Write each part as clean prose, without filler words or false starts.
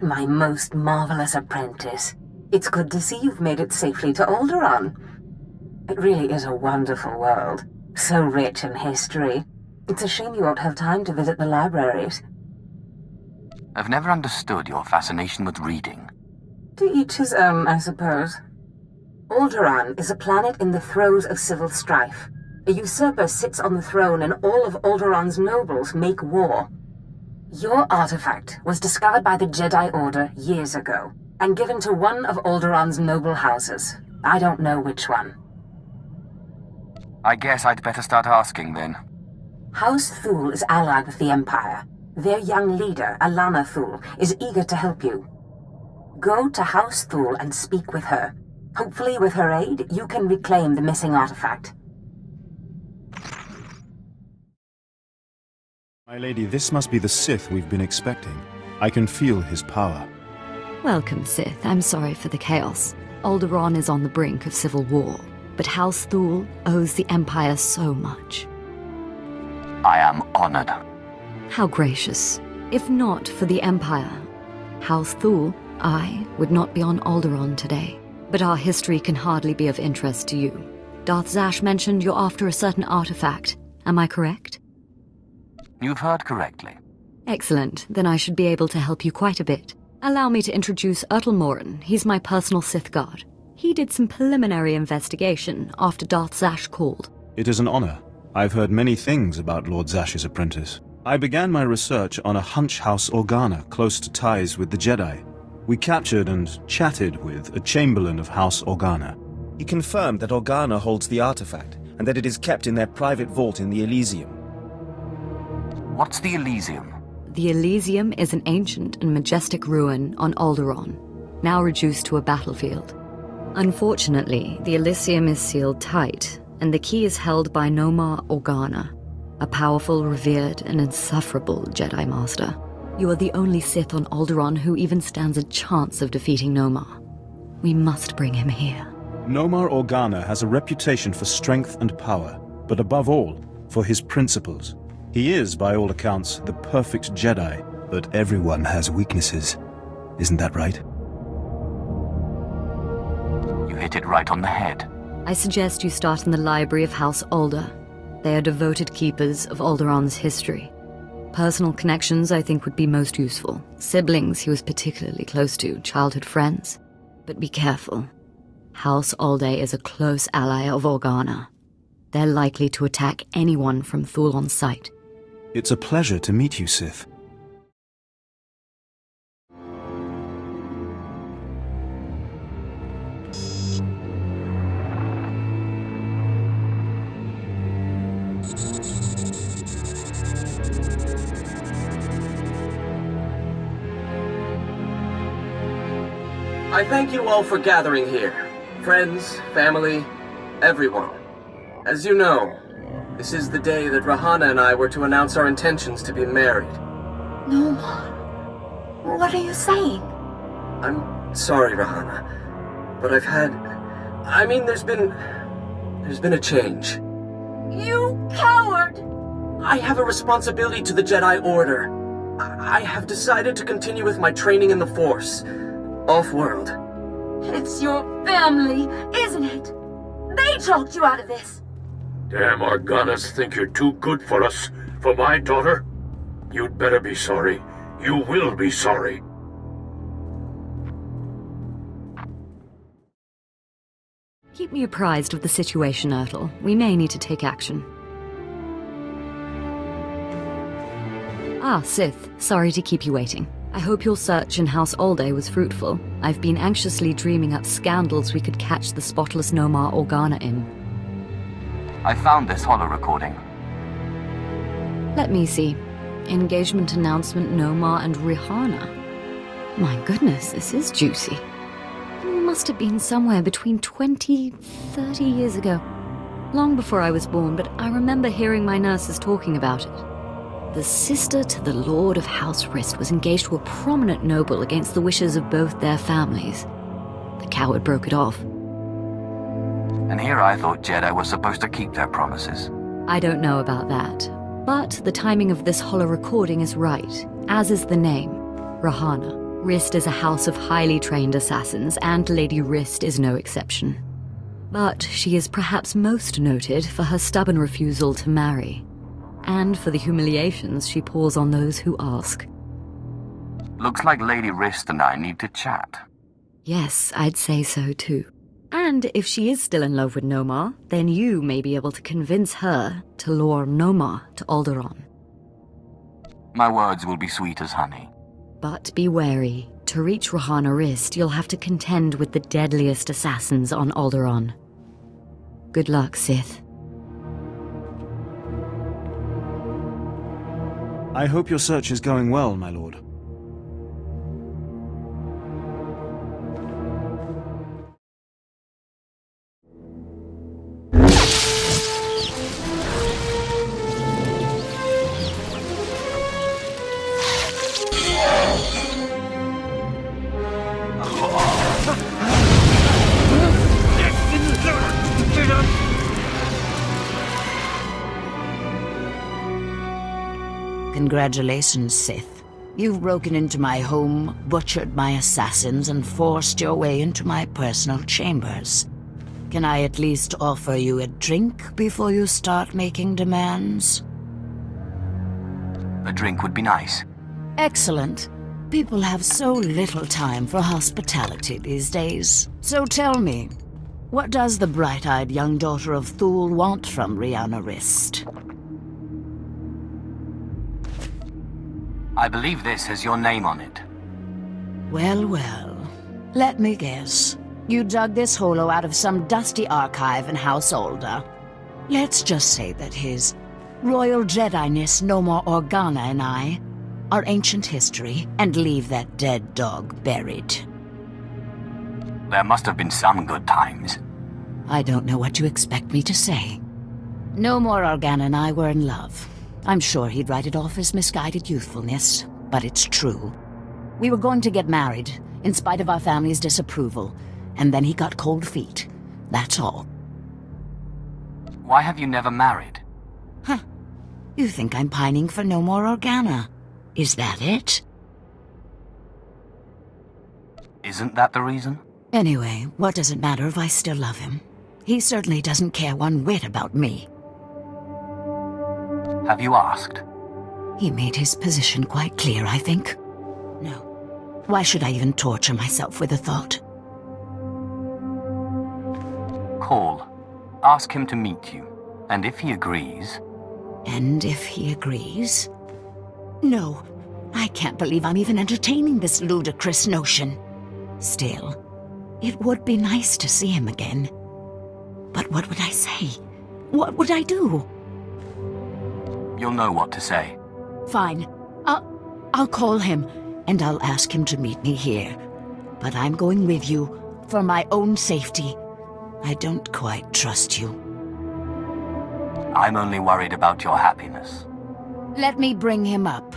my most marvelous apprentice. It's good to see you've made it safely to Alderaan. It really is a wonderful world, so rich in history. It's a shame you won't have time to visit the libraries. I've never understood your fascination with reading. To each his own, I suppose. Alderaan is a planet in the throes of civil strife. A usurper sits on the throne and all of Alderaan's nobles make war. Your artifact was discovered by the Jedi Order years ago, and given to one of Alderaan's noble houses. I don't know which one. I guess I'd better start asking then. House Thule is allied with the Empire. Their young leader, Alana Thule, is eager to help you. Go to House Thule and speak with her. Hopefully with her aid, you can reclaim the missing artifact. My lady, this must be the Sith we've been expecting. I can feel his power. Welcome, Sith. I'm sorry for the chaos. Alderaan is on the brink of civil war, but House Thule owes the Empire so much. I am honored. How gracious. If not for the Empire, House Thule, I would not be on Alderaan today. But our history can hardly be of interest to you. Darth Zash mentioned you're after a certain artifact. Am I correct? You've heard correctly. Excellent. Then I should be able to help you quite a bit. Allow me to introduce Morin. He's my personal Sith guard. He did some preliminary investigation after Darth Zash called. It is an honor. I've heard many things about Lord Zash's apprentice. I began my research on a hunch house Organa close to ties with the Jedi. We captured and chatted with a chamberlain of House Organa. He confirmed that Organa holds the artifact, and that it is kept in their private vault in the Elysium. What's the Elysium? The Elysium is an ancient and majestic ruin on Alderaan, now reduced to a battlefield. Unfortunately, the Elysium is sealed tight, and the key is held by Nomar Organa, a powerful, revered, and insufferable Jedi Master. You are the only Sith on Alderaan who even stands a chance of defeating Nomar. We must bring him here. Nomar Organa has a reputation for strength and power, but above all, for his principles. He is, by all accounts, the perfect Jedi, but everyone has weaknesses. Isn't that right? You hit it right on the head. I suggest you start in the library of House Alder. They are devoted keepers of Alderaan's history. Personal connections, I think, would be most useful. Siblings he was particularly close to, childhood friends. But be careful. House Alde is a close ally of Organa. They're likely to attack anyone from Thule on sight. It's a pleasure to meet you, Sith. I thank you all for gathering here. Friends, family, everyone. As you know, this is the day that Rahana and I were to announce our intentions to be married. Nomar, what are you saying? I'm sorry, Rahana, but there's been a change. You coward! I have a responsibility to the Jedi Order. I have decided to continue with my training in the Force, off-world. It's your family, isn't it? They talked you out of this. Damn Organas think you're too good for us, for my daughter? You'd better be sorry. You will be sorry. Keep me apprised of the situation, Ertl. We may need to take action. Ah, Sith. Sorry to keep you waiting. I hope your search in House Alde was fruitful. I've been anxiously dreaming up scandals we could catch the spotless Nomar Organa in. I found this holo recording. Let me see. Engagement announcement Nomar and Rihanna. My goodness, this is juicy. It must have been somewhere between 20, 30 years ago. Long before I was born, but I remember hearing my nurses talking about it. The sister to the Lord of House Rist was engaged to a prominent noble against the wishes of both their families. The coward broke it off. And here I thought Jedi were supposed to keep their promises. I don't know about that. But the timing of this holo recording is right, as is the name, Rahana. Rist is a house of highly trained assassins, and Lady Rist is no exception. But she is perhaps most noted for her stubborn refusal to marry, and for the humiliations she pours on those who ask. Looks like Lady Rist and I need to chat. Yes, I'd say so too. And if she is still in love with Nomar, then you may be able to convince her to lure Nomar to Alderaan. My words will be sweet as honey. But be wary. To reach Rahana Rist, you'll have to contend with the deadliest assassins on Alderaan. Good luck, Sith. I hope your search is going well, my lord. Congratulations, Sith. You've broken into my home, butchered my assassins, and forced your way into my personal chambers. Can I at least offer you a drink before you start making demands? A drink would be nice. Excellent. People have so little time for hospitality these days. So tell me, what does the bright-eyed young daughter of Thule want from Rahana Rist? I believe this has your name on it. Well, well. Let me guess. You dug this holo out of some dusty archive in House Alder. Let's just say that his Royal Jedi-ness Nomar Organa and I are ancient history, and leave that dead dog buried. There must have been some good times. I don't know what you expect me to say. Nomar Organa and I were in love. I'm sure he'd write it off as misguided youthfulness, but it's true. We were going to get married, in spite of our family's disapproval, and then he got cold feet. That's all. Why have you never married? Huh. You think I'm pining for Nomar Organa? Is that it? Isn't that the reason? Anyway, what does it matter if I still love him? He certainly doesn't care one whit about me. Have you asked? He made his position quite clear, I think. No. Why should I even torture myself with the thought? Call. Ask him to meet you. And if he agrees... And if he agrees? No. I can't believe I'm even entertaining this ludicrous notion. Still, it would be nice to see him again. But what would I say? What would I do? You'll know what to say. Fine. I'll call him, and I'll ask him to meet me here. But I'm going with you, for my own safety. I don't quite trust you. I'm only worried about your happiness. Let me bring him up.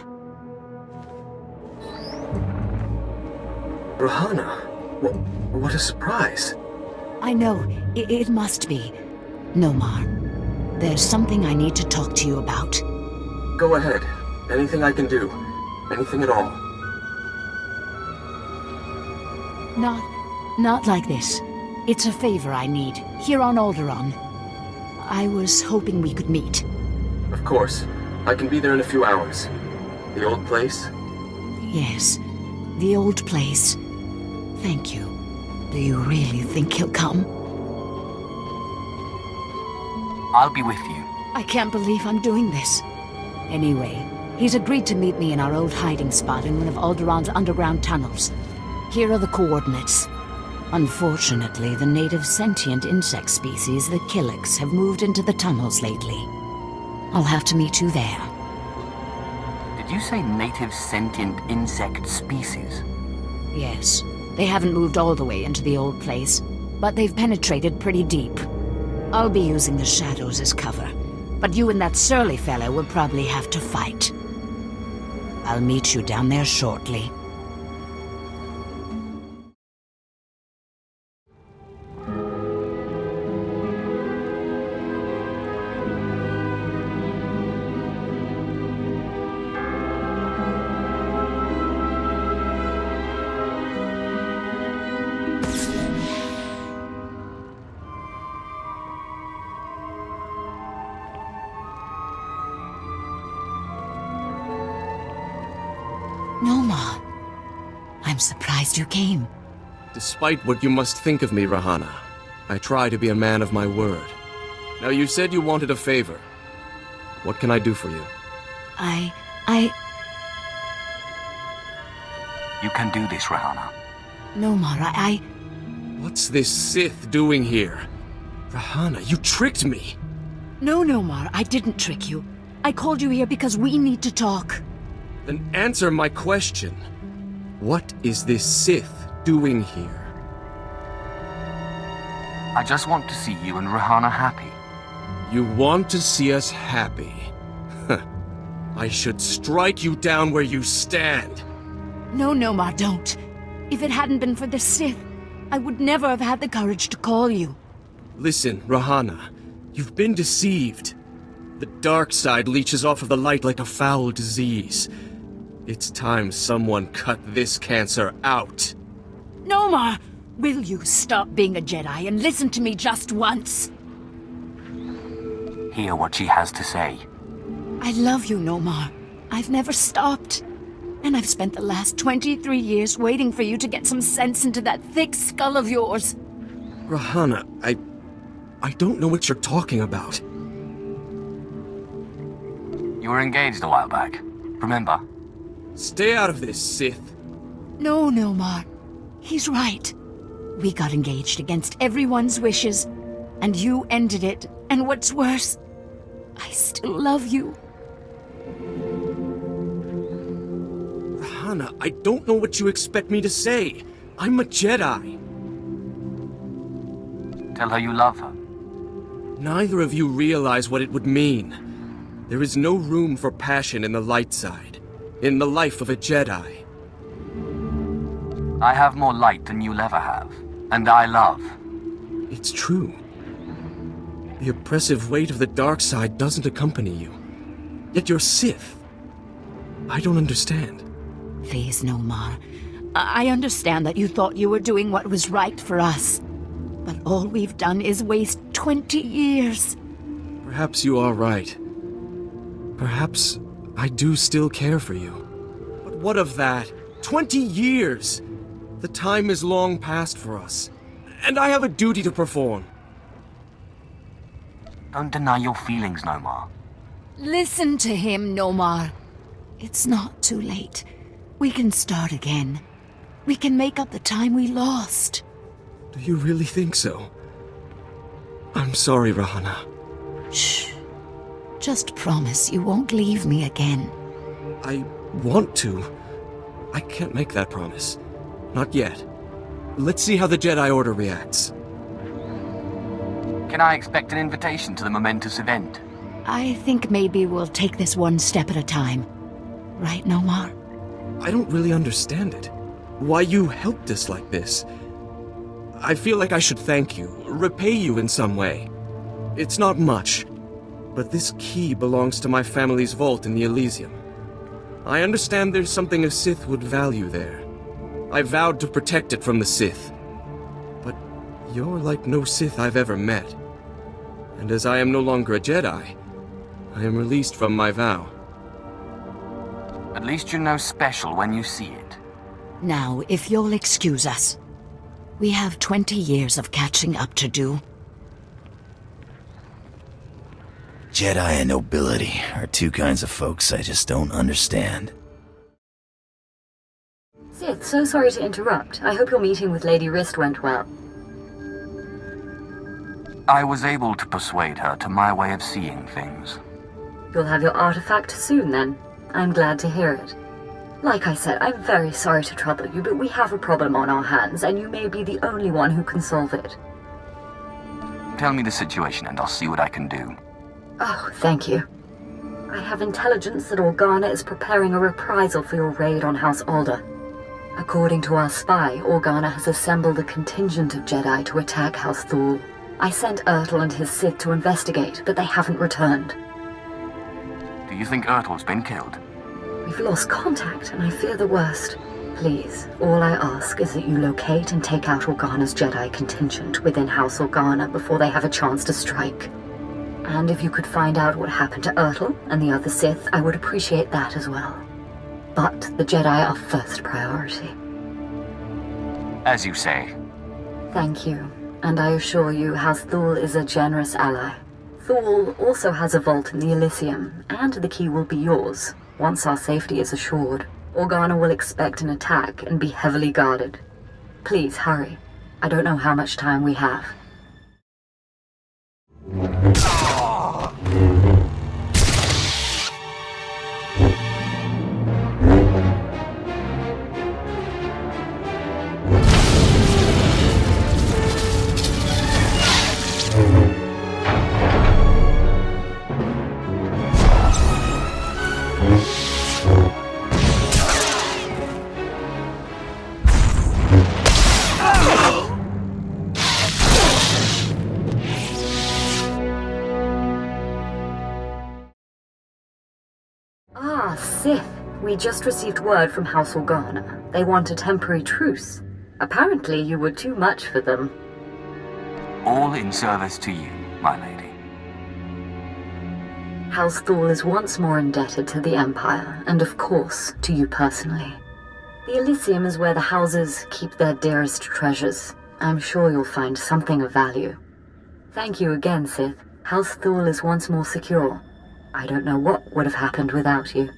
Rahana, what a surprise. I know, it must be. Nomar, there's something I need to talk to you about. Go ahead. Anything I can do. Anything at all. Not like this. It's a favor I need, here on Alderaan. I was hoping we could meet. Of course. I can be there in a few hours. The old place? Yes, the old place. Thank you. Do you really think he'll come? I'll be with you. I can't believe I'm doing this. Anyway, he's agreed to meet me in our old hiding spot in one of Alderaan's underground tunnels. Here are the coordinates. Unfortunately, the native sentient insect species, the Killiks, have moved into the tunnels lately. I'll have to meet you there. Did you say native sentient insect species? Yes. They haven't moved all the way into the old place, but they've penetrated pretty deep. I'll be using the shadows as cover, but you and that surly fellow will probably have to fight. I'll meet you down there shortly. Nomar, I'm surprised you came. Despite what you must think of me, Rahana, I try to be a man of my word. Now, you said you wanted a favor. What can I do for you? You can do this, Rahana. Nomar, What's this Sith doing here? Rahana, you tricked me! No, Nomar, I didn't trick you. I called you here because we need to talk. Then answer my question. What is this Sith doing here? I just want to see you and Rahana happy. You want to see us happy? I should strike you down where you stand. No, Nomar, don't. If it hadn't been for the Sith, I would never have had the courage to call you. Listen, Rahana, you've been deceived. The dark side leeches off of the light like a foul disease. It's time someone cut this cancer out. Nomar, will you stop being a Jedi and listen to me just once? Hear what she has to say. I love you, Nomar. I've never stopped. And I've spent the last 23 years waiting for you to get some sense into that thick skull of yours. Rahana, I don't know what you're talking about. You were engaged a while back, remember? Stay out of this, Sith. No, Nomar. He's right. We got engaged against everyone's wishes, and you ended it. And what's worse, I still love you. Rahana, I don't know what you expect me to say. I'm a Jedi. Tell her you love her. Neither of you realize what it would mean. There is no room for passion in the light side, in the life of a Jedi. I have more light than you'll ever have, and I love. It's true. The oppressive weight of the dark side doesn't accompany you. Yet you're Sith. I don't understand. Please, Nomar. I understand that you thought you were doing what was right for us. But all we've done is waste 20 years. Perhaps you are right. Perhaps I do still care for you. But what of that? 20 years! The time is long past for us. And I have a duty to perform. Don't deny your feelings, Nomar. Listen to him, Nomar. It's not too late. We can start again. We can make up the time we lost. Do you really think so? I'm sorry, Rahana. Shh. Just promise you won't leave me again. I want to. I can't make that promise. Not yet. Let's see how the Jedi Order reacts. Can I expect an invitation to the momentous event? I think maybe we'll take this one step at a time. Right, Nomar? I don't really understand it. Why you helped us like this. I feel like I should thank you, repay you in some way. It's not much, but this key belongs to my family's vault in the Elysium. I understand there's something a Sith would value there. I vowed to protect it from the Sith. But you're like no Sith I've ever met. And as I am no longer a Jedi, I am released from my vow. At least you know special when you see it. Now, if you'll excuse us. We have 20 years of catching up to do. Jedi and nobility are two kinds of folks I just don't understand. Sith, so sorry to interrupt. I hope your meeting with Lady Wrist went well. I was able to persuade her to my way of seeing things. You'll have your artifact soon, then. I'm glad to hear it. Like I said, I'm very sorry to trouble you, but we have a problem on our hands, and you may be the only one who can solve it. Tell me the situation and I'll see what I can do. Oh, thank you. I have intelligence that Organa is preparing a reprisal for your raid on House Alder. According to our spy, Organa has assembled a contingent of Jedi to attack House Thul. I sent Ertl and his Sith to investigate, but they haven't returned. Do you think Ertl's been killed? We've lost contact, and I fear the worst. Please, all I ask is that you locate and take out Organa's Jedi contingent within House Organa before they have a chance to strike. And if you could find out what happened to Ertl and the other Sith, I would appreciate that as well. but the Jedi are first priority. As you say. Thank you, and I assure you House Thul is a generous ally. Thul also has a vault in the Elysium, and the key will be yours. Once our safety is assured, Organa will expect an attack and be heavily guarded. Please hurry. I don't know how much time we have. Sith, we just received word from House Organa. They want a temporary truce. Apparently you were too much for them. All in service to you, my lady. House Thul is once more indebted to the Empire, and of course, to you personally. The Elysium is where the houses keep their dearest treasures. I'm sure you'll find something of value. Thank you again, Sith. House Thul is once more secure. I don't know what would have happened without you.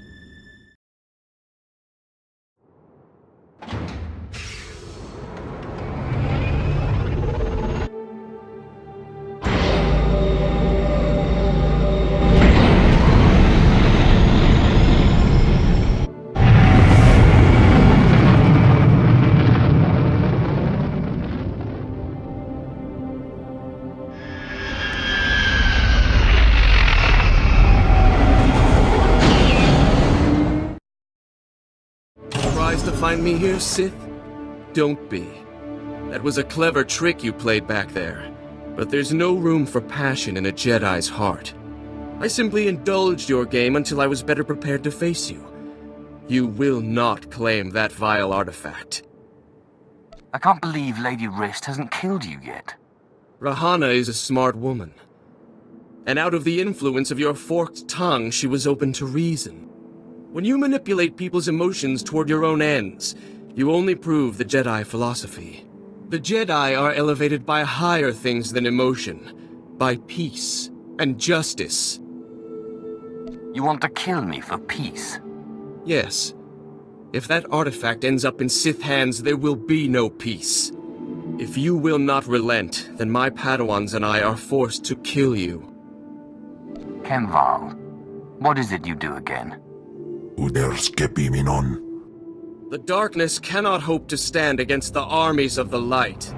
Find me here, Sith? Don't be. That was a clever trick you played back there. But there's no room for passion in a Jedi's heart. I simply indulged your game until I was better prepared to face you. You will not claim that vile artifact. I can't believe Lady Rist hasn't killed you yet. Rahana is a smart woman. And out of the influence of your forked tongue, she was open to reason. When you manipulate people's emotions toward your own ends, you only prove the Jedi philosophy. The Jedi are elevated by higher things than emotion, by peace and justice. You want to kill me for peace? Yes. If that artifact ends up in Sith hands, there will be no peace. If you will not relent, then my Padawans and I are forced to kill you. Kemval, what is it you do again? The darkness cannot hope to stand against the armies of the light.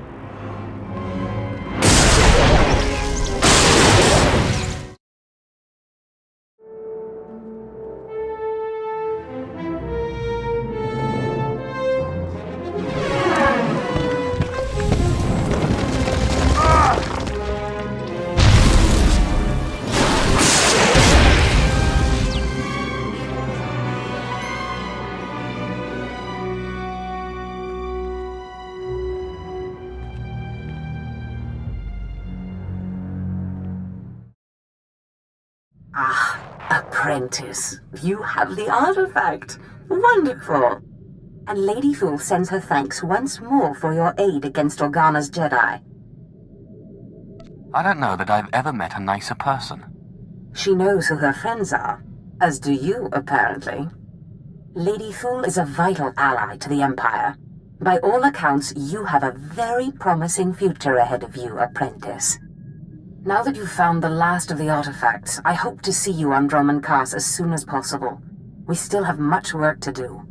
Apprentice, you have the artifact. Wonderful. And Lady Thul sends her thanks once more for your aid against Organa's Jedi. I don't know that I've ever met a nicer person. She knows who her friends are, as do you, apparently. Lady Thul is a vital ally to the Empire. By all accounts, you have a very promising future ahead of you, Apprentice. Now that you've found the last of the artifacts, I hope to see you on Dromund Kaas as soon as possible. We still have much work to do.